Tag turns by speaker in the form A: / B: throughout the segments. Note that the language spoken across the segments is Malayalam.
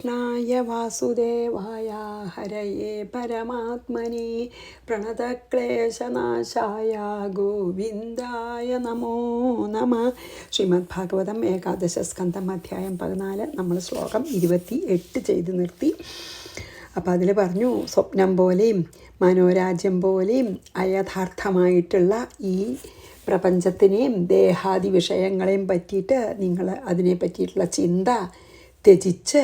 A: कृष्णाय वासुदेवाय हरये परमात्मने प्रणतक्लेशनाशाय गोविन्दाय नमो नमः. ശ്രീമദ്ഭാഗവതം ഏകാദശസ്കന്ധം അധ്യായം 14 നമ്മൾ ശ്ലോകം 28 ചെയ്ത് നിർത്തി. അപ്പോൾ അതിൽ പറഞ്ഞു, സ്വപ്നം പോലെയും മനോരാജ്യം പോലെയും അയഥാർത്ഥമായിട്ടുള്ള ഈ പ്രപഞ്ചത്തിനെയും ദേഹാദി വിഷയങ്ങളെയും പറ്റിയിട്ട് നിങ്ങൾ അതിനെ പറ്റിയിട്ടുള്ള ചിന്ത ത്യജിച്ച്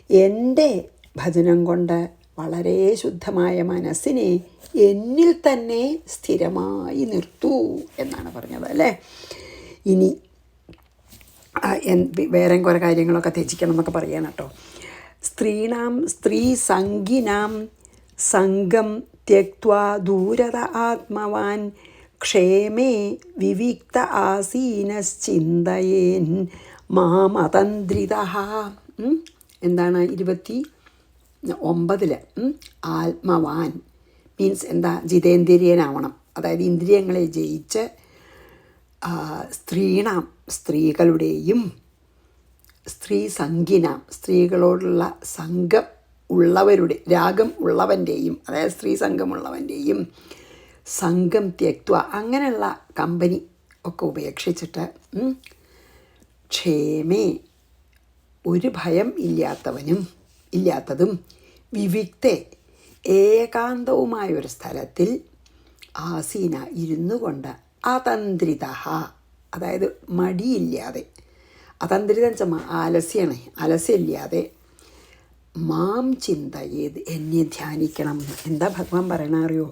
A: എൻ്റെ ഭജനം കൊണ്ട് വളരെ ശുദ്ധമായ മനസ്സിനെ എന്നിൽ തന്നെ സ്ഥിരമായി നിർത്തൂ എന്നാണ് പറഞ്ഞത് അല്ലേ. ഇനി വേറെ കുറേ കാര്യങ്ങളൊക്കെ ത്യജിക്കണം എന്നൊക്കെ പറയണം കേട്ടോ. സ്ത്രീ സംഗിനാം സംഗം ത്യക്ത്വാ ദൂരത ആത്മവാൻ ക്ഷേമേ വിവിക്ത ആസീനശ്ചിന്തയേൻ മാമതന്ത്രിതഃ. എന്താണ് 29 ആത്മവാൻ മീൻസ് എന്താ? ജിതേന്ദ്രിയനാവണം, അതായത് ഇന്ദ്രിയങ്ങളെ ജയിച്ച് സ്ത്രീകളുടെയും സ്ത്രീ സംഗിനാം സ്ത്രീകളോടുള്ള സംഘം ഉള്ളവരുടെ രാഗം ഉള്ളവൻ്റെയും, അതായത് സ്ത്രീ സംഘമുള്ളവൻ്റെയും സംഘം ത്യക്ത്വ അങ്ങനെയുള്ള കമ്പനി ഒക്കെ ഉപേക്ഷിച്ചിട്ട് ക്ഷേമേ ഒരു ഭയം ഇല്ലാത്തതും വിവിക്തെ ഏകാന്തവുമായൊരു സ്ഥലത്തിൽ ആസീന ഇരുന്നു കൊണ്ട് അതന്ത്രിത, അതായത് മടിയില്ലാതെ, അതന്ത്രിതം വെച്ചാൽ ആലസ്യമില്ലാതെ മാം ചിന്ത ചെയ്ത് എന്നെ ധ്യാനിക്കണം. എന്താ ഭഗവാൻ പറയണ അറിയോ?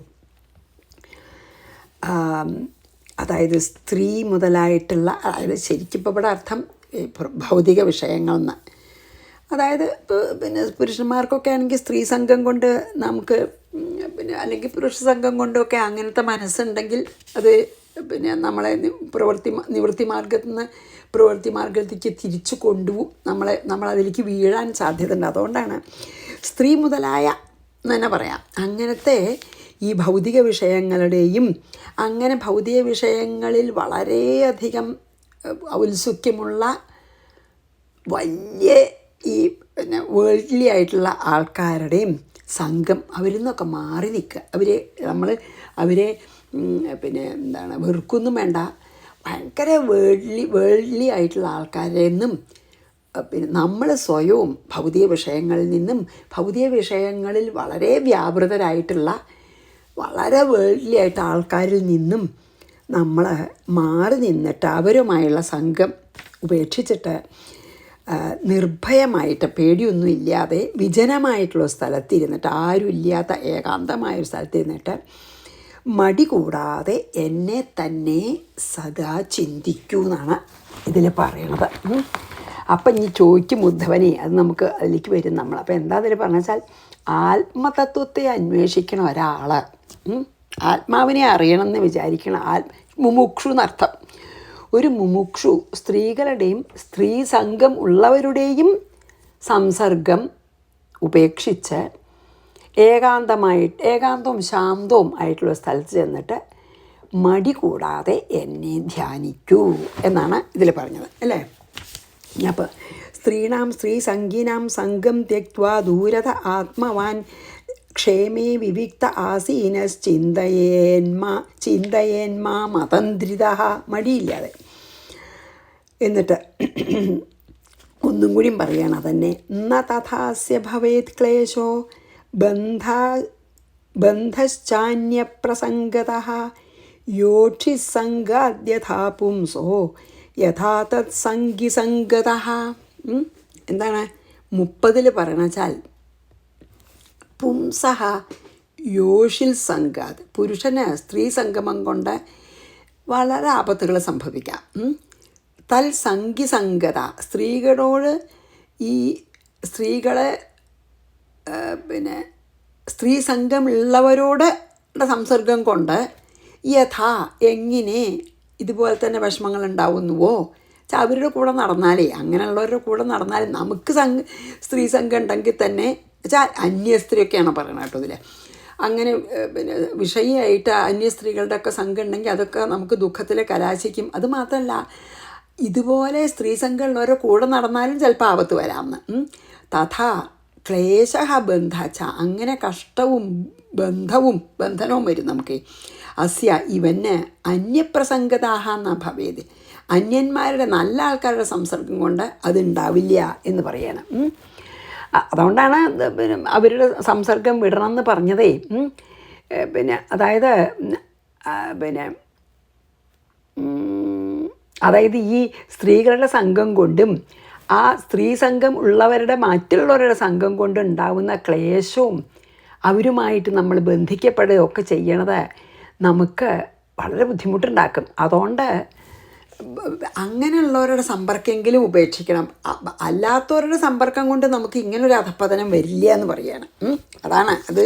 A: അതായത് സ്ത്രീ മുതലായിട്ടുള്ള, അതായത് ശരിക്കും ഇപ്പോൾ ഇവിടെ അർത്ഥം ഭൗതിക വിഷയങ്ങളെന്ന്, അതായത് പിന്നെ പുരുഷന്മാർക്കൊക്കെ ആണെങ്കിൽ സ്ത്രീ സംഘം കൊണ്ട് നമുക്ക് അല്ലെങ്കിൽ പുരുഷ സംഘം കൊണ്ടൊക്കെ അങ്ങനത്തെ മനസ്സുണ്ടെങ്കിൽ അത് നമ്മളെ നിവൃത്തി മാർഗത്തേക്ക് തിരിച്ചു കൊണ്ടുപോകും, നമ്മളതിലേക്ക് വീഴാൻ സാധ്യതയുണ്ട്. അതുകൊണ്ടാണ് സ്ത്രീ മുതലായ എന്ന് തന്നെ പറയാം. അങ്ങനത്തെ ഈ ഭൗതിക വിഷയങ്ങളുടെയും അങ്ങനെ ഭൗതിക വിഷയങ്ങളിൽ വളരെയധികം ഔത്സുക്യമുള്ള വലിയ ഈ വേൾഡ്ലി ആയിട്ടുള്ള ആൾക്കാരുടെയും സംഘം, അവരിൽ നിന്നൊക്കെ മാറി നിൽക്കുക. അവരെ എന്താണ് വെറുക്കൊന്നും വേണ്ട, ഭയങ്കര വേൾഡ്ലി ആയിട്ടുള്ള ആൾക്കാരിൽ നിന്നും നമ്മൾ സ്വയവും ഭൗതിക വിഷയങ്ങളിൽ നിന്നും ഭൗതിക വിഷയങ്ങളിൽ വളരെ വ്യാപൃതരായിട്ടുള്ള വളരെ വേൾഡ്ലി ആയിട്ട് ആൾക്കാരിൽ നിന്നും നമ്മൾ മാറി നിന്നിട്ട് അവരുമായുള്ള സംഘം ഉപേക്ഷിച്ചിട്ട് നിർഭയമായിട്ട് പേടിയൊന്നും ഇല്ലാതെ വിജനമായിട്ടുള്ള സ്ഥലത്തിരുന്നിട്ട്, ആരും ഇല്ലാത്ത ഏകാന്തമായൊരു സ്ഥലത്തിരുന്നിട്ട് മടി കൂടാതെ എന്നെ തന്നെ സദാ ചിന്തിക്കൂ എന്നാണ് ഇതിൽ പറയണത്. അപ്പം ഇനി ചോദിക്കും ഉദ്ധവനെ, അത് നമുക്ക് അതിലേക്ക് വരും നമ്മൾ. അപ്പോൾ എന്താ അതിൽ പറഞ്ഞു വെച്ചാൽ, ആത്മതത്വത്തെ അന്വേഷിക്കണ ഒരാൾ, ആത്മാവിനെ അറിയണമെന്ന് വിചാരിക്കണം, മുമുക്ഷു എന്നർത്ഥം. ഒരു മുമുക്ഷു സ്ത്രീകളുടെയും സ്ത്രീ സംഘം ഉള്ളവരുടെയും സംസർഗം ഉപേക്ഷിച്ച് ഏകാന്തവും ശാന്തവും ആയിട്ടുള്ള സ്ഥലത്ത് ചെന്നിട്ട് മടി കൂടാതെ എന്നെ ധ്യാനിക്കൂ എന്നാണ് ഇതിൽ പറഞ്ഞത് അല്ലേ. അപ്പോൾ സ്ത്രീ സംഗീനാം സംഘം ത്യക്ത്വാ ദൂരത ആത്മവാൻ ക്ഷേമേ വിവിക്ത ആസീനശ്ചിന്തയേന്മാ മതന്ത്രിത, മടിയില്ലാതെ. എന്നിട്ട് ഒന്നും കൂടിയും പറയണം തന്നെ, ന തഥാസ്യ ഭവേത് ക്ലേശോ ബന്ധശ്ചാന്യപ്രസംഗതഃ യോക്ഷിസംഗാദ്യഥാ പുംസോ യഥാ തത് സംഗിസംഗതഃ. എന്താണ് 30 പറയണച്ചാൽ, പുംസഹ യോഷിൽ സംഗാത്, പുരുഷന് സ്ത്രീ സംഗമം കൊണ്ട് വളരെ ആപത്തുകൾ സംഭവിക്കാം. തൽ സംഗിസംഗത, സ്ത്രീകളോട് ഈ സ്ത്രീകളെ സ്ത്രീ സംഘമുള്ളവരോട് സംസർഗം കൊണ്ട് യഥാ എങ്ങനെ ഇതുപോലെ തന്നെ വിഷമങ്ങൾ ഉണ്ടാവുന്നുവോ, അവരുടെ കൂടെ നടന്നാലേ, അങ്ങനെയുള്ളവരുടെ കൂടെ നടന്നാലേ നമുക്ക് സ്ത്രീ സംഘം ഉണ്ടെങ്കിൽ തന്നെ വെച്ചാൽ അന്യ സ്ത്രീയൊക്കെയാണ് പറയണത് കേട്ടോ ഇതിൽ. അങ്ങനെ വിഷയമായിട്ട് അന്യ സ്ത്രീകളുടെ ഒക്കെ സംഘം ഉണ്ടെങ്കിൽ അതൊക്കെ നമുക്ക് ദുഃഖത്തിൽ കലാശിക്കും. അതുമാത്രമല്ല, ഇതുപോലെ സ്ത്രീ സംഘമുള്ളവരെ കൂടെ നടന്നാലും ചിലപ്പോൾ ആപത്ത് വരാമെന്ന്. തഥാ ക്ലേശ ബന്ധച്ച, അങ്ങനെ കഷ്ടവും ബന്ധനവും വരും നമുക്ക്. അസ്യ ഇവന് അന്യപ്രസംഗതാഹ ന ഭവേത്, അന്യന്മാരുടെ നല്ല ആൾക്കാരുടെ സംസർഗം കൊണ്ട് അതുണ്ടാവില്ല എന്ന് പറയണം. അതുകൊണ്ടാണ് പിന്നെ അവരുടെ സംസർഗം വിടണമെന്ന് പറഞ്ഞതേ. പിന്നെ അതായത് പിന്നെ അതായത് ഈ സ്ത്രീകളുടെ സംഘം കൊണ്ടും ആ സ്ത്രീ സംഘം ഉള്ളവരുടെ മറ്റുള്ളവരുടെ സംഘം കൊണ്ടുണ്ടാവുന്ന ക്ലേശവും അവരുമായിട്ട് നമ്മൾ ബന്ധിക്കപ്പെടുകയൊക്കെ ചെയ്യണത് നമുക്ക് വളരെ ബുദ്ധിമുട്ടുണ്ടാക്കും. അതുകൊണ്ട് അങ്ങനെയുള്ളവരുടെ സമ്പർക്കമെങ്കിലും ഉപേക്ഷിക്കണം. അല്ലാത്തവരുടെ സമ്പർക്കം കൊണ്ട് നമുക്ക് ഇങ്ങനൊരു അധപ്പതനം വരില്ല എന്ന് പറയുകയാണ്. അതാണ് അത്.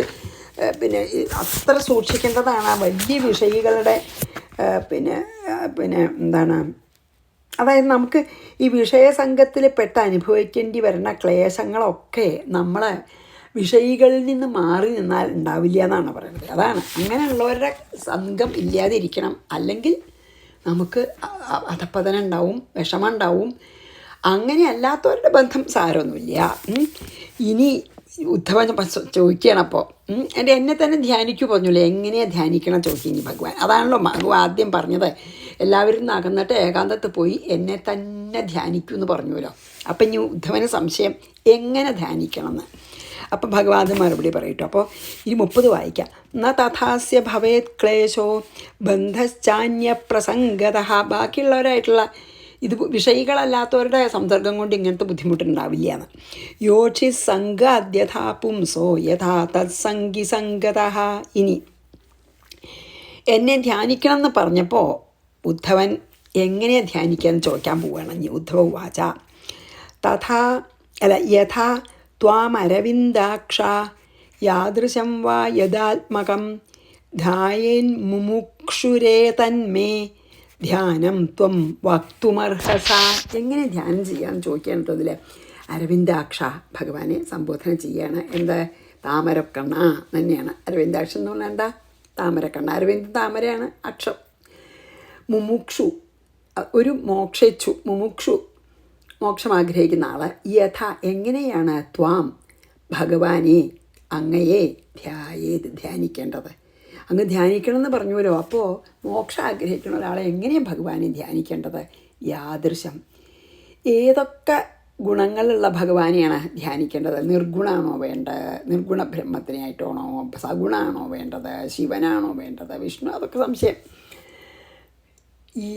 A: പിന്നെ അത്ര സൂക്ഷിക്കേണ്ടതാണ് വലിയ വിഷയികളുടെ പിന്നെ എന്താണ്, അതായത് നമുക്ക് ഈ വിഷയസംഘത്തിൽ പെട്ട് അനുഭവിക്കേണ്ടി വരുന്ന ക്ലേശങ്ങളൊക്കെ നമ്മൾ വിഷയികളിൽ നിന്ന് മാറി നിന്നാൽ ഉണ്ടാവില്ല എന്നാണ് പറയുന്നത്. അതാണ്, അങ്ങനെയുള്ളവരുടെ സംഘം ഇല്ലാതിരിക്കണം. അല്ലെങ്കിൽ നമുക്ക് അധപ്പതനം ഉണ്ടാവും, വിഷമം ഉണ്ടാവും. അങ്ങനെ അല്ലാത്തവരുടെ ബന്ധം സാരമൊന്നുമില്ല. ഇനി ഉദ്ധവൻ ചോദിക്കുകയാണ്. അപ്പോൾ എന്നെ തന്നെ ധ്യാനിക്കൂ പറഞ്ഞല്ലോ. എങ്ങനെയാണ് ധ്യാനിക്കണം ചോദിക്കും ഇനി ഭഗവാൻ. അതാണല്ലോ ഭഗവാൻ ആദ്യം പറഞ്ഞത്, എല്ലാവരും നിന്ന് അകന്നിട്ട് ഏകാന്തത്ത് പോയി എന്നെ തന്നെ ധ്യാനിക്കൂ എന്ന് പറഞ്ഞുവല്ലോ. അപ്പം ഇനി ഉദ്ധവന് സംശയം എങ്ങനെ ധ്യാനിക്കണമെന്ന്. അപ്പം ഭഗവാൻ മറുപടി പറയട്ടു. അപ്പോൾ ഇനി 30 വായിക്കാം. ന തഥാസ്യ ഭവേത് ക്ലേശോ ബന്ധശ്ചാന്യ പ്രസംഗത. ബാക്കിയുള്ളവരായിട്ടുള്ള ഇത് വിഷയികളല്ലാത്തവരുടെ സംസർഗം കൊണ്ട് ഇങ്ങനത്തെ ബുദ്ധിമുട്ടുണ്ടാവില്ല എന്ന്. യോക്ഷി സംഗാദ്യഥാ പുംസോ യഥാ തത്സംഗി സംഗത. ഇനി എന്നെ ധ്യാനിക്കണം എന്ന് പറഞ്ഞപ്പോൾ ഉദ്ധവൻ എങ്ങനെ ധ്യാനിക്കാമെന്ന് ചോദിക്കാൻ പോവുകയാണ്. ഇനി ഉദ്ധവ വാച യഥാ ത്വാമരവിന്ദാക്ഷ യാദൃശം വാ യഥാത്മകം ധ്യായേൻ മുമുക്ഷുരേ തന്മേ ധ്യാനം ത്വം വക്തുമർഹസ. എങ്ങനെ ധ്യാനം ചെയ്യാമെന്ന് ചോദിക്കാൻ കേട്ടോ. ഇതിൽ അരവിന്ദാക്ഷ ഭഗവാനെ സംബോധന ചെയ്യാണ്. എന്താ, താമരക്കണ്ണ തന്നെയാണ്. അരവിന്ദാക്ഷ എന്ന് പറഞ്ഞാൽ എന്താ, താമരക്കണ്ണ. അരവിന്ദ് താമരയാണ്, അക്ഷം. മുമുക്ഷു ഒരു മോക്ഷേച്ഛു, മുമുക്ഷു മോക്ഷം ആഗ്രഹിക്കുന്ന ആൾ. യഥ എങ്ങനെയാണ് ത്വാം ഭഗവാനെ അങ്ങയെ ധ്യാനിക്കേണ്ടത്. അങ്ങ് ധ്യാനിക്കണമെന്ന് പറഞ്ഞുവല്ലോ. അപ്പോൾ മോക്ഷം ആഗ്രഹിക്കുന്ന ഒരാളെ എങ്ങനെയാണ് ഭഗവാനെ ധ്യാനിക്കേണ്ടത്? യാദൃശം, ഏതൊക്കെ ഗുണങ്ങളുള്ള ഭഗവാനെയാണ് ധ്യാനിക്കേണ്ടത്? നിർഗുണമാണോ വേണ്ടത്? നിർഗുണ ബ്രഹ്മത്തിനായിട്ടാണോ? സഗുണമാണോ വേണ്ടത്? ശിവനാണോ വേണ്ടത്? വിഷ്ണു? അതൊക്കെ സംശയം.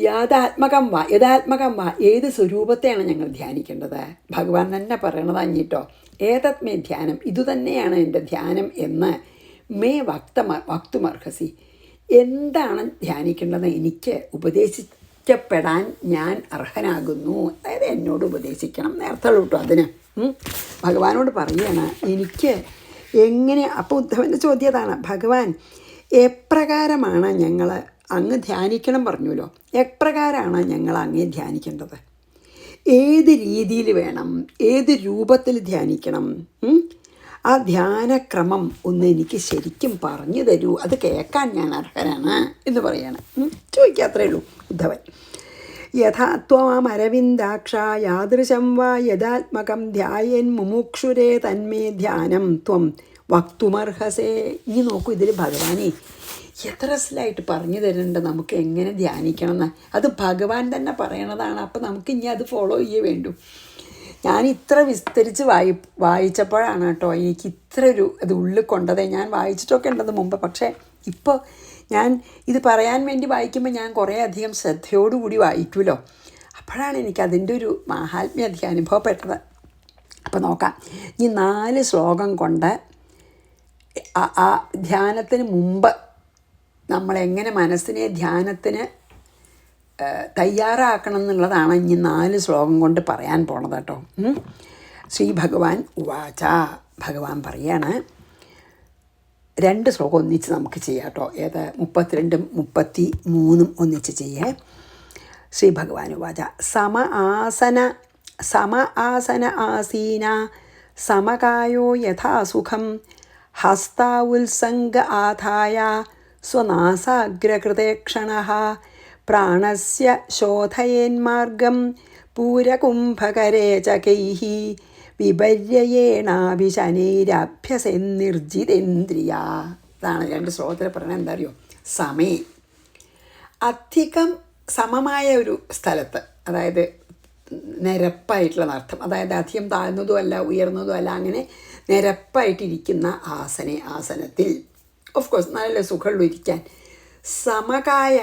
A: യഥാത്മകം വാ, ഏത് സ്വരൂപത്തെയാണ് ഞങ്ങൾ ധ്യാനിക്കേണ്ടത്? ഭഗവാൻ തന്നെ പറയണത് അഞ്ഞിട്ടോ. ഏതത്മേ ധ്യാനം, ഇതുതന്നെയാണ് എൻ്റെ ധ്യാനം എന്ന് മേ വക്തുമർഹസി, എന്താണ് ധ്യാനിക്കേണ്ടത് എനിക്ക് ഉപദേശിക്കപ്പെടാൻ ഞാൻ അർഹനാകുന്നു. അതായത് എന്നോട് ഉപദേശിക്കണം നേരത്തുള്ളൂ കേട്ടോ. അതിന് ഭഗവാനോട് പറയുകയാണ് എനിക്ക് എങ്ങനെ. അപ്പോൾ ഉദ്ധവൻ്റെ ചോദ്യം അതാണ്, ഭഗവാൻ എപ്രകാരമാണ് ഞങ്ങൾ അങ്ങ് ധ്യാനിക്കണം പറഞ്ഞുല്ലോ, എപ്രകാരമാണ് ഞങ്ങൾ അങ്ങേ ധ്യാനിക്കേണ്ടത്? ഏത് രീതിയിൽ വേണം, ഏത് രൂപത്തിൽ ധ്യാനിക്കണം? ആ ധ്യാനക്രമം ഒന്ന് എനിക്ക് ശരിക്കും പറഞ്ഞു തരൂ, അത് കേൾക്കാൻ ഞാൻ അർഹനാണ് എന്ന് പറയാണ്. ചോദിക്കുക, അത്രയേ ഉള്ളൂ ഉദ്ധവൻ. യഥാത്വം അരവിന്ദാക്ഷ യാദൃശം വാ യഥാത്മകം ധ്യായൻ മുമുക്ഷുരേ തന്മേ ധ്യാനം ത്വം വക്തുമർഹസേ. ഇനി നോക്കൂ, ഇതിൽ ഭഗവാനെ എത്ര രസമായിട്ട് പറഞ്ഞു തരുന്നുണ്ട് നമുക്ക് എങ്ങനെ ധ്യാനിക്കണമെന്ന്. അത് ഭഗവാൻ തന്നെ പറയണതാണ്. അപ്പം നമുക്ക് ഇനി അത് ഫോളോ ചെയ്യേ വേണ്ടു. ഞാൻ ഇത്ര വിസ്തരിച്ച് വായിച്ചപ്പോഴാണ് കേട്ടോ എനിക്ക് ഇത്ര ഒരു അത് ഉള്ളിൽ കൊണ്ടതേ. ഞാൻ വായിച്ചിട്ടൊക്കെ ഉണ്ടത് മുമ്പ്, പക്ഷേ ഇപ്പോൾ ഞാൻ ഇത് പറയാൻ വേണ്ടി വായിക്കുമ്പോൾ ഞാൻ കുറേ അധികം ശ്രദ്ധയോടുകൂടി വായിക്കുമല്ലോ. അപ്പോഴാണ് എനിക്കതിൻ്റെ ഒരു മാഹാത്മ്യം അധികം അനുഭവപ്പെട്ടത്. അപ്പോൾ നോക്കാം, ഈ 4 ശ്ലോകം കൊണ്ട് ആ ധ്യാനത്തിന് മുമ്പ് നമ്മളെങ്ങനെ മനസ്സിനെ ധ്യാനത്തിന് തയ്യാറാക്കണം എന്നുള്ളതാണ് ഇനി 4 ശ്ലോകം കൊണ്ട് പറയാൻ പോണത് കേട്ടോ. ശ്രീ ഭഗവാൻ ഉവാച, ഭഗവാൻ പറയാണ്. 2 ശ്ലോകം ഒന്നിച്ച് നമുക്ക് ചെയ്യാം കേട്ടോ. ഏത് 32ഉം 33ഉം ഒന്നിച്ച് ചെയ്യേ. ശ്രീ ഭഗവാൻ ഉവാച സമ ആസന ആസീന സമകായോ യഥാസുഖം ഹസ്താവുത്സംഗ ആധായ സ്വനാസാഗ്രകൃതേ ക്ഷണഃ പ്രാണസ്യ ശോധയേന്മാർഗം പൂരകുംഭകരേ ചകൈഃ വിപര്യയേണാഭിശനൈരഭ്യസെന്നിർജിതേന്ദ്രിയ. ഇതാണ് 2 ശ്ലോകത്തിൽ പറയുന്നത്. എന്താ അറിയോ? സമേ, അധികം സമമായ ഒരു സ്ഥലത്ത്, അതായത് നിരപ്പായിട്ടുള്ള അർത്ഥം, അതായത് അധികം താഴ്ന്നതും അല്ല ഉയർന്നതും അല്ല, അങ്ങനെ നിരപ്പായിട്ടിരിക്കുന്ന ആസനത്തിൽ ഓഫ് കോഴ്സ് നല്ല സുഖമുള്ളൂ ഇരിക്കാൻ. സമകായ,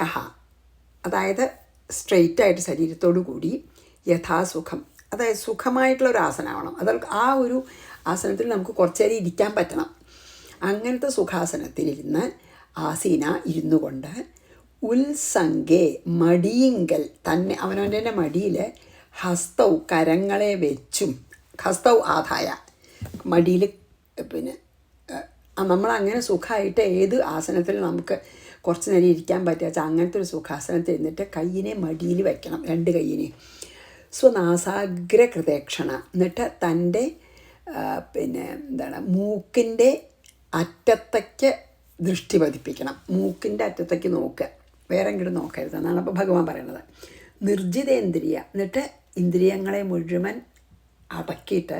A: അതായത് സ്ട്രെയിറ്റ് ആയിട്ട് ശരീരത്തോടു കൂടി, യഥാസുഖം, അതായത് സുഖമായിട്ടുള്ളൊരു ആസനമാവണം. അത് ആ ഒരു ആസനത്തിൽ നമുക്ക് കുറച്ച് നേരം ഇരിക്കാൻ പറ്റണം. അങ്ങനത്തെ സുഖാസനത്തിലിരുന്ന് ആസീന ഇരുന്നു കൊണ്ട് ഉത്സംഗേ, മടിയിങ്കൽ തന്നെ, അവനവൻ്റെ മടിയിൽ ഹസ്തൗ, കരങ്ങളെ വെച്ചും, ഹസ്തൗ ആദായ, മടിയിൽ പിന്നെ നമ്മളങ്ങനെ സുഖമായിട്ട് ഏത് ആസനത്തിൽ നമുക്ക് കുറച്ച് നേരം ഇരിക്കാൻ പറ്റുക വെച്ചാൽ അങ്ങനത്തെ ഒരു സുഖാസനത്തിൽ ഇരുന്നിട്ട് കയ്യിനെ മടിയിൽ വയ്ക്കണം, 2 കയ്യിനെ. സ്വനാസാഗ്ര കൃതേക്ഷണ, എന്നിട്ട് തൻ്റെ പിന്നെ എന്താണ് മൂക്കിൻ്റെ അറ്റത്തേക്ക് ദൃഷ്ടി പതിപ്പിക്കണം. മൂക്കിൻ്റെ അറ്റത്തേക്ക് നോക്കുക, വേറെ എങ്കിലും നോക്കരുത് എന്നാണ് അപ്പോൾ ഭഗവാൻ പറയുന്നത്. നിർജിതേന്ദ്രിയ, എന്നിട്ട് ഇന്ദ്രിയങ്ങളെ മുഴുവൻ അടക്കിയിട്ട്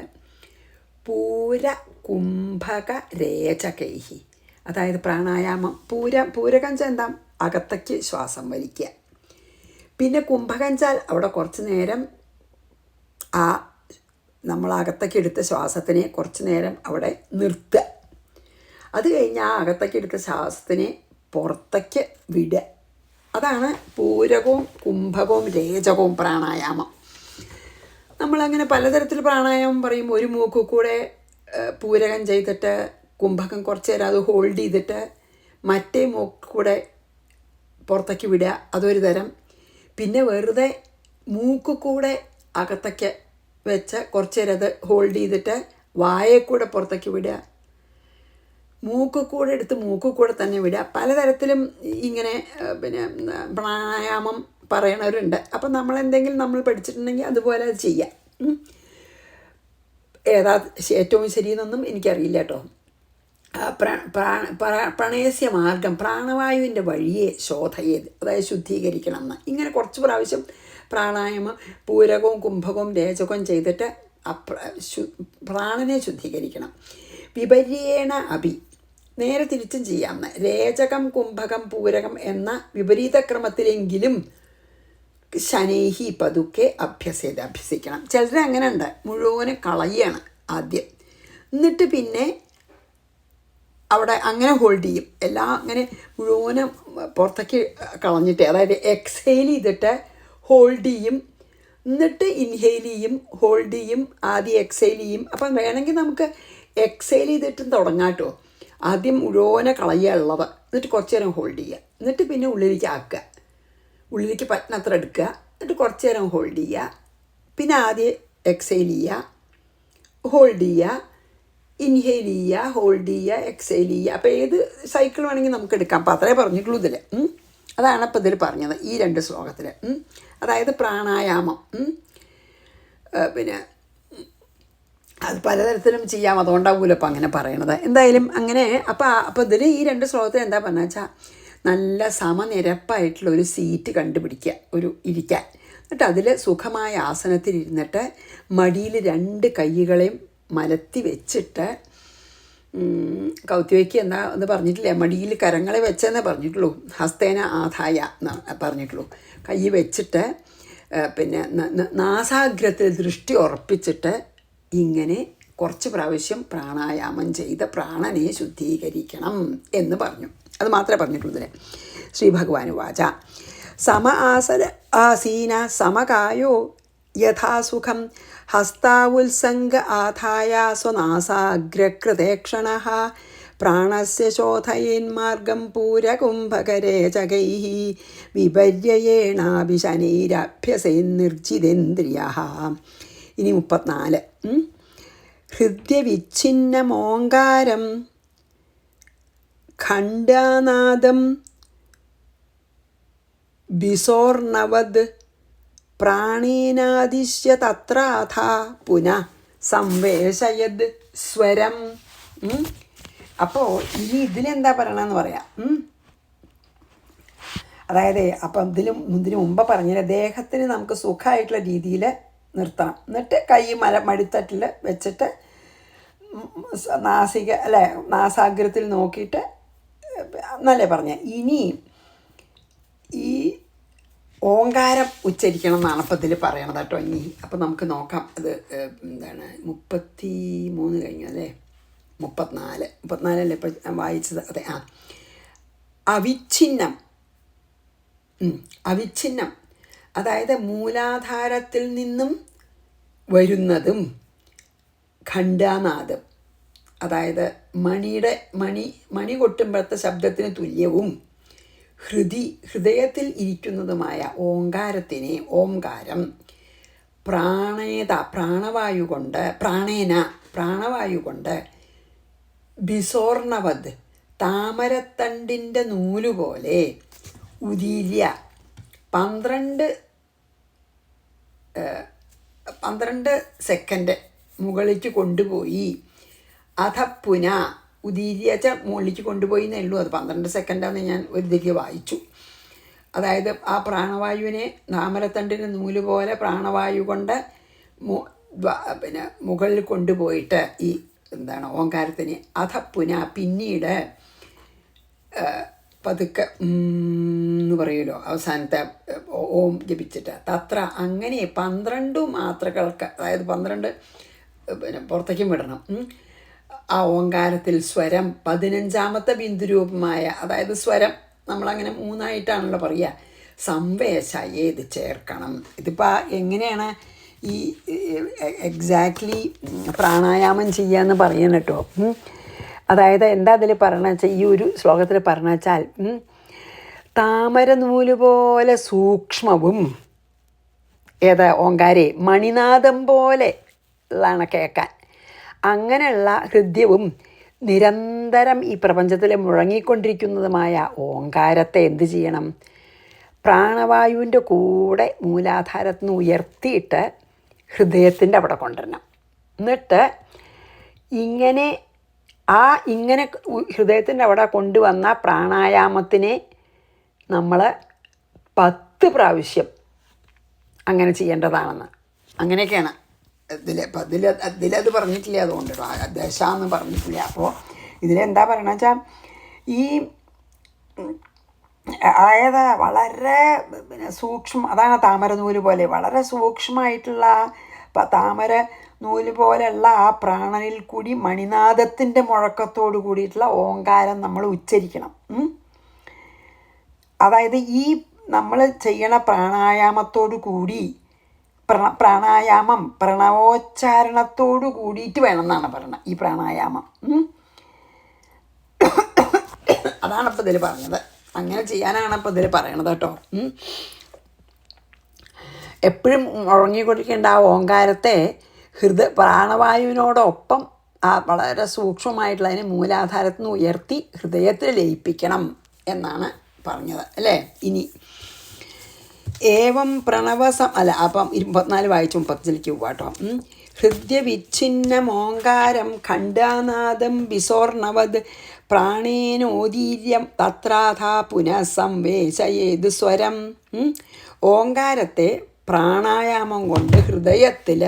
A: പൂരകുംഭക രേചകൈഹി, അതായത് പ്രാണായാമം. പൂരകഞ്ചാൽ എന്താ? അകത്തേക്ക് ശ്വാസം വലിക്കുക. പിന്നെ കുംഭകഞ്ചാൽ അവിടെ കുറച്ച് നേരം ആ നമ്മൾ അകത്തേക്ക് എടുത്ത ശ്വാസത്തിനെ കുറച്ച് നേരം അവിടെ നിർത്തുക. അത് കഴിഞ്ഞ് ആ അകത്തേക്ക് എടുത്ത ശ്വാസത്തിനെ പുറത്തേക്ക് വിടുക. അതാണ് പൂരകവും കുംഭകവും രേചകവും പ്രാണായാമം. നമ്മളങ്ങനെ പലതരത്തിൽ പ്രാണായാമം പറയും. ഒരു മൂക്കിൽ കൂടെ പൂരകം ചെയ്തിട്ട് കുംഭകം കുറച്ച് നേരം അത് ഹോൾഡ് ചെയ്തിട്ട് മറ്റേ മൂക്കിൽ കൂടെ പുറത്തേക്ക് വിടുക, അതൊരു തരം. പിന്നെ വെറുതെ മൂക്കിൽ കൂടെ അകത്തേക്ക് വെച്ച് കുറച്ച് നേരം അത് ഹോൾഡ് ചെയ്തിട്ട് വായയിൽ കൂടെ പുറത്തേക്ക് വിടുക, മൂക്കിൽ കൂടെ എടുത്ത് മൂക്കിൽ കൂടെ തന്നെ വിടുക. പലതരത്തിലും ഇങ്ങനെ പിന്നെ പ്രാണായാമം പറയണവരുണ്ട്. അപ്പം നമ്മളെന്തെങ്കിലും നമ്മൾ പഠിച്ചിട്ടുണ്ടെങ്കിൽ അതുപോലെ അത് ചെയ്യാം. ഏതാ ഏറ്റവും ശരിയെന്നൊന്നും എനിക്കറിയില്ല കേട്ടോ. പ്രണയസ്യ മാർഗം, പ്രാണവായുവിൻ്റെ വഴിയെ ശോധയേത്, അതായത് ശുദ്ധീകരിക്കണം എന്ന്. ഇങ്ങനെ കുറച്ച് പ്രാവശ്യം പ്രാണായാമം പൂരകവും കുംഭകവും രേചകവും ചെയ്തിട്ട് പ്രാണനെ ശുദ്ധീകരിക്കണം. വിപര്യേണ അഭി, നേരെ തിരിച്ചും ചെയ്യാമെന്ന്. രേചകം കുംഭകം പൂരകം എന്ന വിപരീത ക്രമത്തിലെങ്കിലും ശനൈഹി പതുക്കെ അഭ്യസിക്കണം. ചിലർ അങ്ങനെ ഉണ്ട്, മുഴുവനും കളയാണ് ആദ്യം, എന്നിട്ട് പിന്നെ അവിടെ അങ്ങനെ ഹോൾഡ് ചെയ്യും. എല്ലാം അങ്ങനെ മുഴുവനും പുറത്തേക്ക് കളഞ്ഞിട്ട്, അതായത് എക്സെയിൽ ചെയ്തിട്ട് ഹോൾഡ് ചെയ്യും, എന്നിട്ട് ഇൻഹെയിൽ ചെയ്യും, ഹോൾഡ് ചെയ്യും, ആദ്യം എക്സെയിൽ ചെയ്യും. അപ്പം വേണമെങ്കിൽ നമുക്ക് എക്സെയിൽ ചെയ്തിട്ടും തുടങ്ങാം കേട്ടോ. ആദ്യം മുഴുവനെ കളയുള്ളത്, എന്നിട്ട് കുറച്ച് നേരം ഹോൾഡ് ചെയ്യുക, എന്നിട്ട് പിന്നെ ഉള്ളിലേക്ക് ആക്കുക, ഉള്ളിലേക്ക് പറ്റുന്നത്ര എടുക്കുക, എന്നിട്ട് കുറച്ച് നേരം ഹോൾഡ് ചെയ്യുക, പിന്നെ ആദ്യം എക്സെയിൽ ചെയ്യുക, ഹോൾഡ് ചെയ്യുക, ഇൻഹെയിൽ ചെയ്യുക, ഹോൾഡ് ചെയ്യുക, എക്സെയിൽ ചെയ്യുക. അപ്പോൾ ഏത് സൈക്കിൾ വേണമെങ്കിൽ നമുക്ക് എടുക്കാം. അപ്പോൾ അത്രേ പറഞ്ഞിട്ടുള്ളൂ ഇതിൽ. അതാണ് ഇപ്പോൾ ഇതിൽ പറഞ്ഞത് ഈ 2 ശ്ലോകത്തിൽ. അതായത് പ്രാണായാമം പിന്നെ അത് പലതരത്തിലും ചെയ്യാം, അതുകൊണ്ടാവുമല്ലോ അപ്പോൾ അങ്ങനെ പറയണത്. എന്തായാലും അങ്ങനെ അപ്പോൾ ഇതിൽ ഈ 2 ശ്ലോകത്തിൽ എന്താ പറഞ്ഞാൽ വെച്ചാൽ നല്ല സമനിരപ്പായിട്ടുള്ള ഒരു സീറ്റ് കണ്ടുപിടിക്കുക, ഒരു ഇരിക്കാൻ. എന്നിട്ട് അതിൽ സുഖമായ ആസനത്തിലിരുന്നിട്ട് മടിയിൽ 2 കൈകളെയും മലത്തി വെച്ചിട്ട് കൗത്തിവയ്ക്ക് എന്താ എന്ന് പറഞ്ഞിട്ടില്ലേ, മടിയിൽ കരങ്ങളെ വെച്ചെന്നേ പറഞ്ഞിട്ടുള്ളൂ, ഹസ്തേന ആദായ എന്ന് പറഞ്ഞിട്ടുള്ളൂ. കൈ വെച്ചിട്ട് പിന്നെ നാസാഗ്രത്തിൽ ദൃഷ്ടി ഉറപ്പിച്ചിട്ട് ഇങ്ങനെ കുറച്ച് പ്രാവശ്യം പ്രാണായാമം ചെയ്ത് പ്രാണനെ ശുദ്ധീകരിക്കണം എന്ന് പറഞ്ഞു. അത് മാത്രമേ പറഞ്ഞിട്ടുള്ളൂ ഇതിൽ. ശ്രീ ഭഗവാൻ വാച സമ ആസീന സമകായോ യഥാസുഖം ഹസ്താവുത്സംഗ ആധായ സ്വനാസാഗ്രകൃതേക്ഷണ പ്രാണസ്യ ശോധയേന്മാർഗം പൂരകുംഭകരേചകൈഃ വിപര്യയേണാഭിശനൈരഭ്യസേന്നിർജിതേന്ദ്രിയഃ. ഇനി 34. ഹൃദ്യവിച്ഛിന്നമോങ്കാരം ഖണ്ഡാനാദം ബിസോർണവദ് പ്രാണേനാദിശ്യ തത്രാഥ പുനഃ സംവേശയത് സ്വരം. അപ്പോൾ ഇനി ഇതിലെന്താ പറയണമെന്ന് പറയാം. അതായത് അപ്പം ഇതിന് മുമ്പ് പറഞ്ഞ ദേഹത്തിന് നമുക്ക് സുഖമായിട്ടുള്ള രീതിയിൽ നിർത്തണം. എന്നിട്ട് കൈ മടിത്തട്ടിൽ വെച്ചിട്ട് നാസാഗ്രത്തിൽ നോക്കിയിട്ട് എന്നല്ലേ പറഞ്ഞ. ഇനി ഈ ഓങ്കാരം ഉച്ചരിക്കണം എന്നാണ് അപ്പം ഇതിൽ പറയണത് കേട്ടോ. ഇനി അപ്പം നമുക്ക് നോക്കാം. അത് എന്താണ് 33 കഴിഞ്ഞു അല്ലേ? 34 ഇപ്പം ഞാൻ വായിച്ചത്. അതെ, അവിഛിന്നം. അവിഛിന്നം അതായത് മൂലാധാരത്തിൽ നിന്നും വരുന്നതും ഖണ്ഡാനാദം, അതായത് മണി കൊട്ടുമ്പോഴത്തെ ശബ്ദത്തിന് തുല്യവും ഹൃദയത്തിൽ ഇരിക്കുന്നതുമായ ഓങ്കാരത്തിനെ ഓംകാരം പ്രാണവായു കൊണ്ട് ബിസോർണവത് താമരത്തണ്ടിൻ്റെ നൂലുപോലെ ഉദീര്യ 12 സെക്കൻഡ് മുകളിലേക്ക് കൊണ്ടുപോയി. അധപ്പുന ഉദീര്യാച്ച മുകളിലേക്ക് കൊണ്ടുപോയി എന്നേ ഉള്ളൂ. അത് 12 സെക്കൻഡാന്ന് ഞാൻ ഒരു ഇതിലേക്ക് വായിച്ചു. അതായത് ആ പ്രാണവായുവിനെ താമരത്തണ്ടിൻ്റെ നൂല് പോലെ പ്രാണവായു കൊണ്ട് മുകളിൽ കൊണ്ടുപോയിട്ട് ഈ ഓങ്കാരത്തിന് അധപ്പുന പിന്നീട് പതുക്കെ എന്ന് പറയുമല്ലോ അവസാനത്തെ ഓം ജപിച്ചിട്ട് തത്ര അങ്ങനെ 12 മാത്രകൾക്ക്, അതായത് 12 പുറത്തേക്കും വിടണം. ആ ഓങ്കാരത്തിൽ സ്വരം 15ാമത്തെ ബിന്ദുരൂപമായ, അതായത് സ്വരം നമ്മളങ്ങനെ 3ആയിട്ടാണല്ലോ പറയുക, സംവേശയെ ഇത് ചേർക്കണം. ഇതിപ്പോൾ എങ്ങനെയാണ് ഈ എക്സാക്ട്ലി പ്രാണായാമം ചെയ്യാന്ന് പറയണം കേട്ടോ. അതായത് എന്താ അതിൽ പറയണ വെച്ചാൽ, ഈ ഒരു ശ്ലോകത്തിൽ പറഞ്ഞ വെച്ചാൽ താമര നൂല് പോലെ സൂക്ഷ്മവും ഓങ്കാരേ മണിനാദം പോലെ ഉള്ളതാണ് കേൾക്കാൻ. അങ്ങനെയുള്ള ഹൃദ്യവും നിരന്തരം ഈ പ്രപഞ്ചത്തിൽ മുഴങ്ങിക്കൊണ്ടിരിക്കുന്നതുമായ ഓങ്കാരത്തെ എന്ത് ചെയ്യണം? പ്രാണവായുവിൻ്റെ കൂടെ മൂലാധാരത്തിൽ നിന്ന് ഉയർത്തിയിട്ട് ഹൃദയത്തിൻ്റെ അവിടെ കൊണ്ടുവരണം. എന്നിട്ട് ഇങ്ങനെ ഹൃദയത്തിൻ്റെ അവിടെ കൊണ്ടുവന്ന പ്രാണായാമത്തിനെ നമ്മൾ 10 പ്രാവശ്യം അങ്ങനെ ചെയ്യേണ്ടതാണെന്ന്. അങ്ങനെയൊക്കെയാണ് ഇതിലത് പറഞ്ഞിട്ടില്ല. അതുകൊണ്ട് ദശ എന്ന് പറഞ്ഞിട്ടില്ല. അപ്പോൾ ഇതിലെന്താ പറയണ വെച്ചാൽ ഈ അതായത് വളരെ അതാണ് താമര നൂല് പോലെ വളരെ സൂക്ഷ്മമായിട്ടുള്ള താമര നൂല് പോലെയുള്ള ആ പ്രാണനിൽ കൂടി മണിനാദത്തിൻ്റെ മുഴക്കത്തോട് കൂടിയിട്ടുള്ള ഓങ്കാരം നമ്മൾ ഉച്ചരിക്കണം. അതായത് ഈ നമ്മൾ ചെയ്യണ പ്രാണായാമത്തോടു കൂടി പ്രാണായാമം പ്രണവോച്ചാരണത്തോടു കൂടിയിട്ട് വേണം എന്നാണ് പറയുന്നത്. ഈ പ്രാണായാമം അതാണ് ഇപ്പം ഇതിൽ പറഞ്ഞത്. അങ്ങനെ ചെയ്യാനാണ് ഇപ്പം ഇതിൽ പറയണത് കേട്ടോ. എപ്പോഴും ഉറങ്ങിക്കൊണ്ടിരിക്കേണ്ട ആ ഓങ്കാരത്തെ പ്രാണവായുവിനോടൊപ്പം ആ വളരെ സൂക്ഷ്മമായിട്ടുള്ള അതിനെ മൂലാധാരത്തിൽ നിന്ന് ഉയർത്തി ഹൃദയത്തിൽ ലയിപ്പിക്കണം എന്നാണ് പറഞ്ഞത് അല്ലേ. ഇനി ഏവം അപ്പം 24 വായിച്ചു 35 പോവാട്ടോ. ഹൃദ്യവിച്ഛിന്നമോങ്കാരം ഖണ്ഡാനാദം വിസോർണവത് പ്രാണേനോദീര്യം തത്രാഥാ പുനഃസംവേശയേത് സ്വരം. ഓങ്കാരത്തെ പ്രാണായാമം കൊണ്ട് ഹൃദയത്തിൽ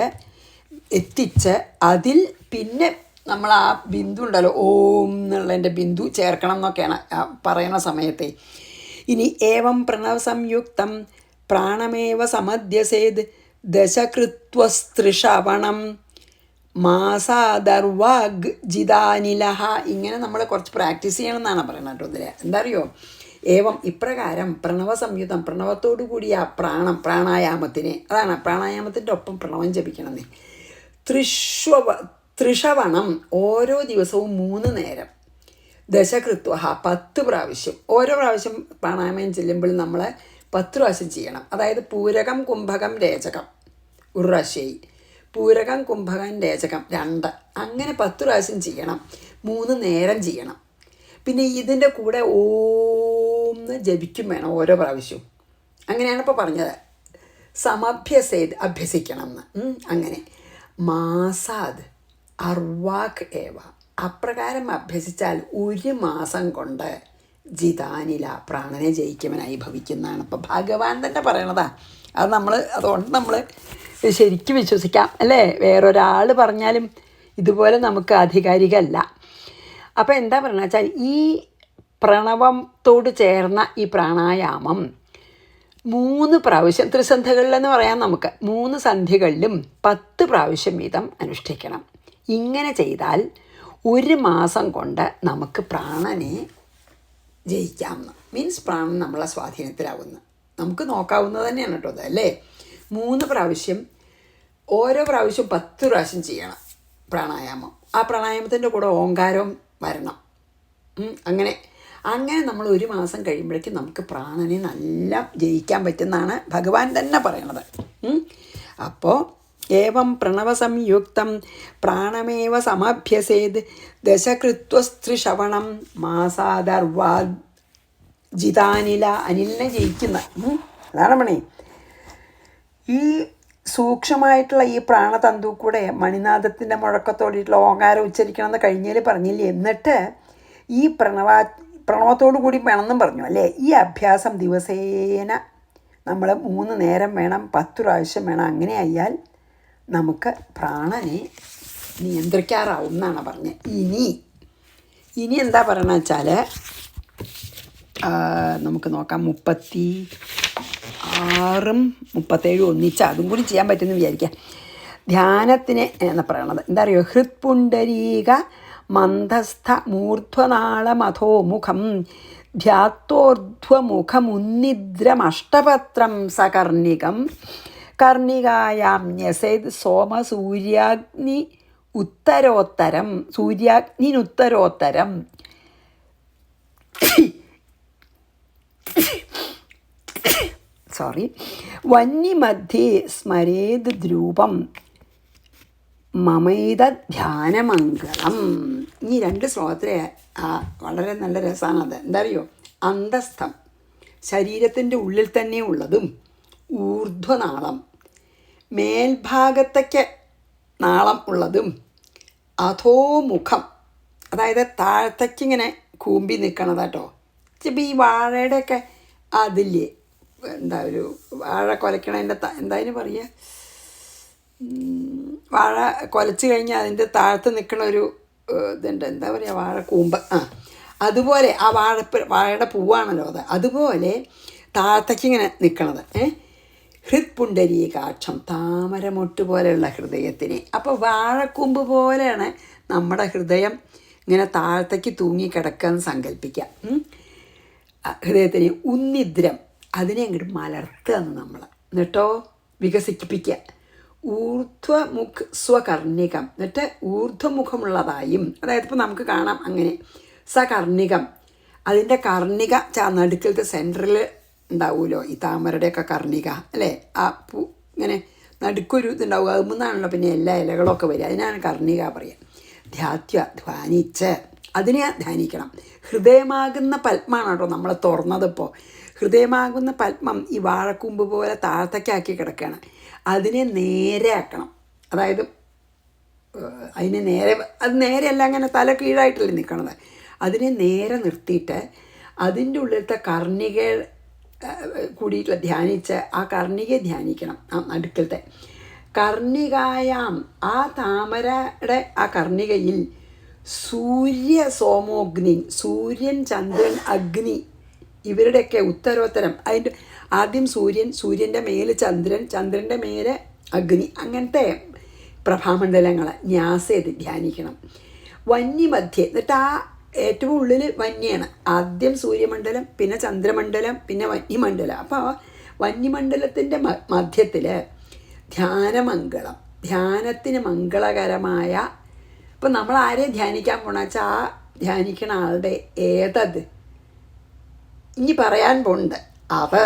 A: എത്തിച്ച് അതിൽ പിന്നെ നമ്മൾ ആ ബിന്ദു ഉണ്ടല്ലോ ഓം എന്നുള്ളതിൻ്റെ ബിന്ദു ചേർക്കണം എന്നൊക്കെയാണ് പറയുന്ന സമയത്തെ. ഇനി ഏവം പ്രണവസംയുക്തം പ്രാണമേവ സമധ്യസേത് ദശകൃത്വശ്തൃഷവണം മാസാദർവാഗ് ജിതാനിലഹ. ഇങ്ങനെ നമ്മൾ കുറച്ച് പ്രാക്ടീസ് ചെയ്യണം എന്നാണ് പറയുന്നത് കേട്ടോ. ഇതിൽ എന്താ അറിയോ, ഏവം ഇപ്രകാരം പ്രണവസംയുക്തം പ്രണവത്തോടു കൂടിയ പ്രാണായാമത്തിനെ, അതാണ് പ്രാണായാമത്തിൻ്റെ ഒപ്പം പ്രണവം ജപിക്കണമെന്നേ. ത്രിഷവണം ഓരോ ദിവസവും 3 നേരം, ദശകൃത്വ 10 പ്രാവശ്യം. ഓരോ പ്രാവശ്യം പ്രാണായാമം ചെല്ലുമ്പോൾ നമ്മൾ 10 പ്രാവശ്യം ചെയ്യണം. അതായത് പൂരകം കുംഭകം രേചകം ഒരു പ്രാവശ്യമായി, പൂരകം കുംഭകം രേചകം 2, അങ്ങനെ 10 പ്രാവശ്യം ചെയ്യണം. 3 നേരം ചെയ്യണം. പിന്നെ ഇതിൻ്റെ കൂടെ ഓം ജപിക്കും വേണം ഓരോ പ്രാവശ്യവും. അങ്ങനെയാണ് ഇപ്പോൾ പറഞ്ഞത്. അഭ്യസിക്കണം എന്ന്. അങ്ങനെ മാസാദ് അർവാക് ഏവ, അപ്രകാരം അഭ്യസിച്ചാൽ 1 മാസം കൊണ്ട് ജിതാനില പ്രാണനെ ജയിക്കുവനായി ഭവിക്കുന്നതാണ്. ഇപ്പോൾ ഭഗവാൻ തന്നെ പറയണതാ. അതുകൊണ്ട് നമ്മൾ ശരിക്കും വിശ്വസിക്കാം അല്ലേ? വേറൊരാൾ പറഞ്ഞാലും ഇതുപോലെ നമുക്ക് ആധികാരികമല്ല. അപ്പോൾ എന്താ പറയുക വെച്ചാൽ ഈ പ്രണവത്തോട് ചേർന്ന ഈ പ്രാണായാമം 3 പ്രാവശ്യം ത്രിസന്ധ്യകളിലെന്ന് പറയാം നമുക്ക് 3 സന്ധ്യകളിലും 10 പ്രാവശ്യം വീതം അനുഷ്ഠിക്കണം. ഇങ്ങനെ ചെയ്താൽ 1 മാസം കൊണ്ട് നമുക്ക് പ്രാണനെ ജയിക്കാമെന്ന്. മീൻസ് പ്രാണൻ നമ്മളെ സ്വാധീനത്തിലാവുന്നു. നമുക്ക് നോക്കാവുന്നത് തന്നെയാണ് കേട്ടോ അത് അല്ലേ. 3 പ്രാവശ്യം, ഓരോ പ്രാവശ്യം 10 പ്രാവശ്യം ചെയ്യണം പ്രാണായാമം. ആ പ്രാണായാമത്തിൻ്റെ കൂടെ ഓങ്കാരവും വരണം. അങ്ങനെ നമ്മൾ 1 മാസം കഴിയുമ്പോഴേക്കും നമുക്ക് പ്രാണനെ നല്ല ജയിക്കാൻ പറ്റുന്നതാണ് ഭഗവാൻ തന്നെ പറയണത്. അപ്പോൾ ഏവം പ്രണവസംയുക്തം പ്രാണമേവ സമഭ്യസേത് ദശകൃത്വസ്ത്രിശ്രവണം മാസാദർവാജിതാനില. അനിലിനെ ജയിക്കുന്ന അതാണ് മണി. ഈ സൂക്ഷ്മമായിട്ടുള്ള ഈ പ്രാണതന്തു കൂടെ മണിനാഥത്തിൻ്റെ മുഴക്കത്തോടിയിട്ടുള്ള ഓങ്കാരം ഉച്ചരിക്കണം എന്ന് കഴിഞ്ഞതിൽ പറഞ്ഞില്ലേ. എന്നിട്ട് ഈ പ്രണവത്തോടു കൂടി വേണമെന്നും പറഞ്ഞു അല്ലേ. ഈ അഭ്യാസം ദിവസേന നമ്മൾ 3 നേരം വേണം, 10 പ്രാവശ്യം വേണം. അങ്ങനെ ആയാൽ നമുക്ക് പ്രാണനെ നിയന്ത്രിക്കാറാവും എന്നാണ് പറഞ്ഞത്. ഇനി എന്താ പറയണ വെച്ചാൽ നമുക്ക് നോക്കാം. 36ഉം 37ഉം ഒന്നിച്ച് അതും കൂടി ചെയ്യാൻ പറ്റുമെന്ന് വിചാരിക്കാം. ധ്യാനത്തിന് എന്ന് പറയണത് എന്താ അറിയോ? ഹൃത്പുണ്ടരീക മന്ദസ്ഥ മൂർധ്വനാളമധോമുഖം ധ്യാത്തോർധ്വമുഖമുന്നിദ്രമഷ്ടപത്രം സകർണികം കർണികായാം ന്യസേത് സോമസൂര്യാഗ്നി ഉത്തരോത്തരം സൂര്യാഗ്നിനുത്തരോത്തരം വന്യമധ്യേ സ്മരേത് ധ്രുവം മമൈത ധ്യാനമംഗളം. ഈ 2 ശ്ലോകത്തിലെ വളരെ നല്ല രസമാണത്. എന്താ അറിയോ? അന്തസ്ഥം ശരീരത്തിൻ്റെ ഉള്ളിൽ തന്നെ ഉള്ളതും, ഊർധ്വനാളം മേൽഭാഗത്തേക്ക് നാളം ഉള്ളതും, അധോമുഖം അതായത് താഴത്തേക്കിങ്ങനെ കൂമ്പി നിൽക്കണതാട്ടോ. ഇപ്പം ഈ വാഴയുടെയൊക്കെ അതില്ലേ, എന്താ ഒരു വാഴ കുലയ്ക്കണതിൻ്റെ എന്തായാലും പറയുക, വാഴ കുലച്ച് കഴിഞ്ഞാൽ അതിൻ്റെ താഴത്ത് നിൽക്കണ ഒരു ഇതുണ്ട്, എന്താ പറയുക, വാഴക്കൂമ്പ്. അതുപോലെ ആ വാഴയുടെ പൂവാണല്ലോ അത്. അതുപോലെ താഴത്തേക്ക് ഇങ്ങനെ നിൽക്കണത്. ഹൃത്പുണ്ടരീകാക്ഷം താമരമൊട്ട് പോലെയുള്ള ഹൃദയത്തിന്. അപ്പോൾ വാഴക്കൂമ്പ് പോലെയാണ് നമ്മുടെ ഹൃദയം ഇങ്ങനെ താഴത്തേക്ക് തൂങ്ങിക്കിടക്കുകയെന്ന് സങ്കല്പിക്കാം. ഹൃദയത്തിന് ഉന്നിദ്രം അതിനെ അങ്ങോട്ട് മലർത്തുക നമ്മൾ, എന്നിട്ടോ വികസിപ്പിക്കുക. ഊർധ്വമുഖ് സ്വകർണികം എന്നിട്ട് ഊർധ്വമുഖമുള്ളതായും, അതായത് ഇപ്പോൾ നമുക്ക് കാണാം അങ്ങനെ സകർണികം അതിൻ്റെ കർണിക നടുക്കലത്തെ സെൻറ്ററിൽ ഉണ്ടാവുമല്ലോ ഈ താമരയുടെയൊക്കെ കർണിക അല്ലേ. ആ പൂ ഇങ്ങനെ നടുക്കൊരു ഇതുണ്ടാവും, അതുമെന്നാണല്ലോ പിന്നെ എല്ലാ ഇലകളൊക്കെ വരിക. അതിനാണ് കർണിക പറയുക. ധ്യാനിച്ച് അതിനെ ധ്യാനിക്കണം. ഹൃദയമാകുന്ന പത്മമാണ് കേട്ടോ നമ്മൾ തുറന്നതിപ്പോൾ. ഹൃദയമാകുന്ന പത്മം ഈ വാഴക്കൂമ്പ് പോലെ താഴത്തേക്കാക്കി കിടക്കുകയാണ്. അതിനെ നേരെ ആക്കണം. അതായത് അതിനെ നേരെ, അത് നേരെയല്ല അങ്ങനെ തല കീഴായിട്ടല്ലേ നിൽക്കണത്. അതിനെ നേരെ നിർത്തിയിട്ട് അതിൻ്റെ ഉള്ളിലത്തെ കർണിക കൂടിയിട്ടുള്ള ധ്യാനിച്ച് ആ കർണികയെ ധ്യാനിക്കണം. ആ നടുക്കലത്തെ കർണികായാം ആ താമരയുടെ ആ കർണികയിൽ സൂര്യസോമോഗ്നി, സൂര്യൻ ചന്ദ്രൻ അഗ്നി ഇവരുടെയൊക്കെ ഉത്തരോത്തരം. അതിൻ്റെ ആദ്യം സൂര്യൻ്റെ മേലെ ചന്ദ്രൻ, ചന്ദ്രൻ്റെ മേലെ അഗ്നി, അങ്ങനത്തെ പ്രഭാമണ്ഡലങ്ങൾ ന്യാസേത് ധ്യാനിക്കണം. വന്യമധ്യേ എന്നിട്ട് ആ ഏറ്റവും ഉള്ളിൽ വന്യാണ്. ആദ്യം സൂര്യമണ്ഡലം, പിന്നെ ചന്ദ്രമണ്ഡലം, പിന്നെ വന്യമണ്ഡലം. അപ്പോൾ വന്യമണ്ഡലത്തിൻ്റെ മധ്യത്തിൽ ധ്യാനമംഗളം, ധ്യാനത്തിന് മംഗളകരമായ. ഇപ്പം നമ്മൾ ആരെ ധ്യാനിക്കാൻ പോകണമെന്ന് വെച്ചാൽ ആ ധ്യാനിക്കണ ആളുടെ ഏതത് ഇനി പറയാൻ പോണ്ട് അത്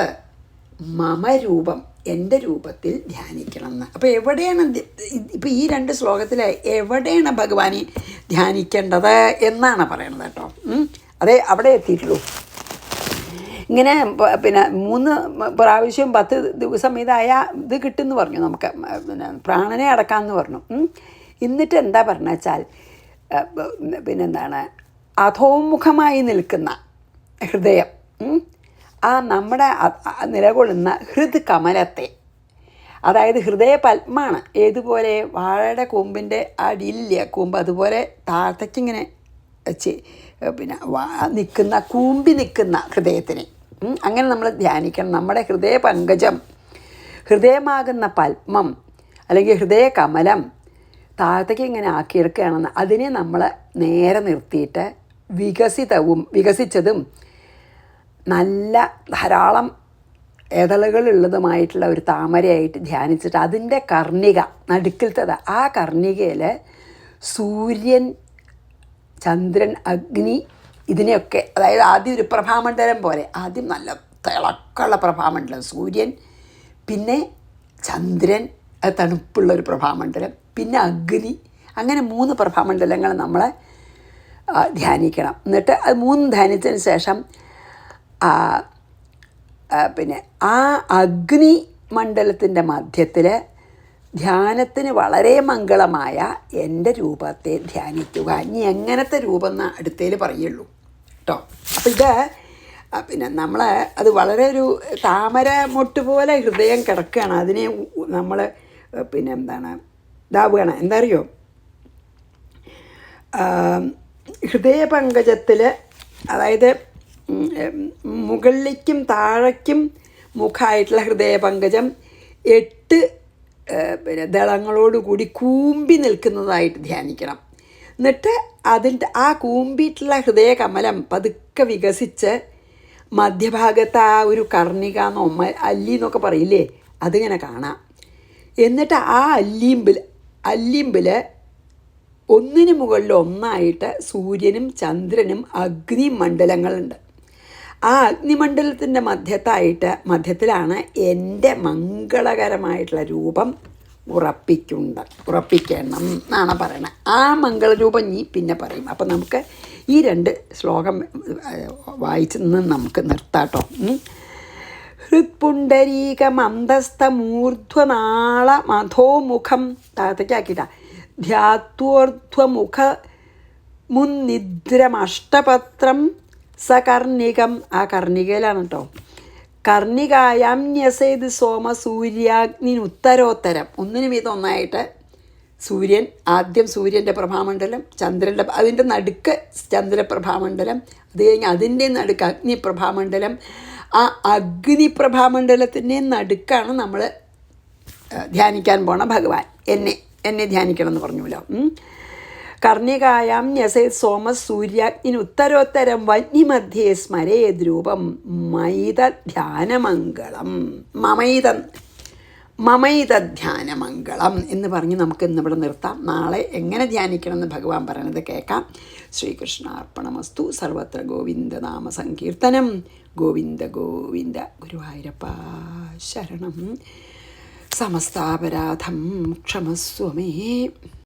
A: മമരൂപം എൻ്റെ രൂപത്തിൽ ധ്യാനിക്കണം എന്ന്. അപ്പോൾ എവിടെയാണ് ഇപ്പോൾ ഈ 2 ശ്ലോകത്തിൽ എവിടെയാണ് ഭഗവാനെ ധ്യാനിക്കേണ്ടത് എന്നാണ് പറയണത് കേട്ടോ. അതേ അവിടെ എത്തിയിട്ടുള്ളൂ. ഇങ്ങനെ പിന്നെ 3 പ്രാവശ്യം 10 ദിവസം ഇതായ ഇത് കിട്ടുമെന്ന് പറഞ്ഞു നമുക്ക്, പിന്നെ പ്രാണനെ അടക്കാമെന്ന് പറഞ്ഞു. എന്നിട്ട് എന്താ പറഞ്ഞ വെച്ചാൽ പിന്നെന്താണ് അധോമുഖമായി നിൽക്കുന്ന ഹൃദയം, ആ നമ്മുടെ നിലകൊള്ളുന്ന ഹൃദ് കമലത്തെ അതായത് ഹൃദയപത്മാണ്. ഏതുപോലെ വാഴയുടെ കൂമ്പിൻ്റെ അടിയിലില്ല കൂമ്പ്, അതുപോലെ താഴത്തേക്കിങ്ങനെ പിന്നെ നിൽക്കുന്ന കൂമ്പി നിൽക്കുന്ന ഹൃദയത്തിന് അങ്ങനെ നമ്മൾ ധ്യാനിക്കണം. നമ്മുടെ ഹൃദയപങ്കജം, ഹൃദയമാകുന്ന പത്മം അല്ലെങ്കിൽ ഹൃദയകമലം താഴത്തേക്ക് ഇങ്ങനെ ആക്കിയെടുക്കുകയാണെന്ന് അതിനെ നമ്മൾ നേരെ നിർത്തിയിട്ട് വികസിച്ചതും നല്ല ധാരാളം ഇതളുകളുള്ളതുമായിട്ടുള്ള ഒരു താമരയായിട്ട് ധ്യാനിച്ചിട്ട് അതിൻ്റെ കർണിക നടുക്കിലത്തത്, ആ കർണികയിൽ സൂര്യൻ, ചന്ദ്രൻ, അഗ്നി ഇതിനെയൊക്കെ, അതായത് ആദ്യം ഒരു പ്രഭാമണ്ഡലം പോലെ, ആദ്യം നല്ല തിളക്കമുള്ള പ്രഭാമണ്ഡലം സൂര്യൻ, പിന്നെ ചന്ദ്രൻ, അത് തണുപ്പുള്ളൊരു പ്രഭാമണ്ഡലം, പിന്നെ അഗ്നി, അങ്ങനെ 3 പ്രഭാമണ്ഡലങ്ങൾ നമ്മൾ ധ്യാനിക്കണം. എന്നിട്ട് അത് 3 ധ്യാനിച്ചതിന് ശേഷം പിന്നെ ആ അഗ്നി മണ്ഡലത്തിൻ്റെ മധ്യത്തിൽ ധ്യാനത്തിന് വളരെ മംഗളമായ എൻ്റെ രൂപത്തെ ധ്യാനിക്കുക. ഇനി എങ്ങനത്തെ രൂപം എന്ന് അടുത്തേൽ പറയുള്ളൂ കേട്ടോ. അപ്പോൾ ഇത് പിന്നെ നമ്മൾ അത് വളരെ ഒരു താമര മൊട്ട് പോലെ ഹൃദയം കിടക്കുകയാണ്. അതിനെ നമ്മൾ പിന്നെ എന്താണ് ഇതാവുകയാണ്, എന്താ അറിയോ, ഹൃദയപങ്കജത്തിൽ, അതായത് മുകളിലേക്കും താഴേക്കും മുഖമായിട്ടുള്ള ഹൃദയപങ്കജം 8 പിന്നെ ദളങ്ങളോടുകൂടി കൂമ്പി നിൽക്കുന്നതായിട്ട് ധ്യാനിക്കണം. എന്നിട്ട് അതിൻ്റെ ആ കൂമ്പിയിട്ടുള്ള ഹൃദയകമലം പതുക്കെ വികസിച്ച് മധ്യഭാഗത്ത് ആ ഒരു കർണിക എന്നോ അല്ലി എന്നൊക്കെ പറയില്ലേ, അതിങ്ങനെ കാണാം. എന്നിട്ട് ആ അല്ലിമ്പിൽ ഒന്നിന് മുകളിൽ ഒന്നായിട്ട് സൂര്യനും ചന്ദ്രനും അഗ്നിമണ്ഡലങ്ങളുണ്ട്. ആ അഗ്നിമണ്ഡലത്തിൻ്റെ മധ്യത്തിലാണ് എൻ്റെ മംഗളകരമായിട്ടുള്ള രൂപം ഉറപ്പിക്കണം എന്നാണ് പറയണത്. ആ മംഗളരൂപം നീ പിന്നെ പറയും. അപ്പം നമുക്ക് ഈ 2 ശ്ലോകം വായിച്ച് നിന്ന് നമുക്ക് നിർത്താട്ടോ. ഹൃത്പുണ്ടരീകമന്തസ്ഥമൂർധ്വനാള മധോമുഖം താഴത്തേക്കാക്കിയിട്ടാ ധ്യാത്വോർധ്വമുഖ മുന്നിദ്രമഷ്ടപത്രം സകർണികം, ആ കർണികയിലാണ് കേട്ടോ. കർണികായാം ന്യസേത് സോമ സൂര്യാഗ്നിനുത്തരോത്തരം, ഒന്നിനു വീതം ഒന്നായിട്ട് സൂര്യൻ, ആദ്യം സൂര്യൻ്റെ പ്രഭാമണ്ഡലം, ചന്ദ്രൻ്റെ അതിൻ്റെ നടുക്ക് ചന്ദ്രപ്രഭാമണ്ഡലം, അത് കഴിഞ്ഞ് അതിൻ്റെ നടുക്ക് അഗ്നിപ്രഭാമണ്ഡലം. ആ അഗ്നിപ്രഭാമണ്ഡലത്തിൻ്റെ നടുക്കാണ് നമ്മൾ ധ്യാനിക്കാൻ പോണ ഭഗവാൻ. എന്നെ ധ്യാനിക്കണം എന്ന് പറഞ്ഞല്ലോ. കർണികായാം ന്യസേത് സോമ സൂര്യാഗ്നിനുത്തരോത്തരം വന്യമധ്യേ സ്മരേത് രൂപം മൈത ധ്യാനമംഗളം മമൈത ധ്യാനമംഗളം എന്ന് പറഞ്ഞ് നമുക്ക് ഇന്നിവിടെ നിർത്താം. നാളെ എങ്ങനെ ധ്യാനിക്കണം എന്ന് ഭഗവാൻ പറയണത് കേൾക്കാം. ശ്രീകൃഷ്ണാർപ്പണമസ്തു. സർവത്ര ഗോവിന്ദനാമ സങ്കീർത്തനം. ഗോവിന്ദ ഗോവിന്ദ. ഗുരുവായൂരപ്പ ശരണം. സമസ്താപരാധം ക്ഷമസ്വ മേ.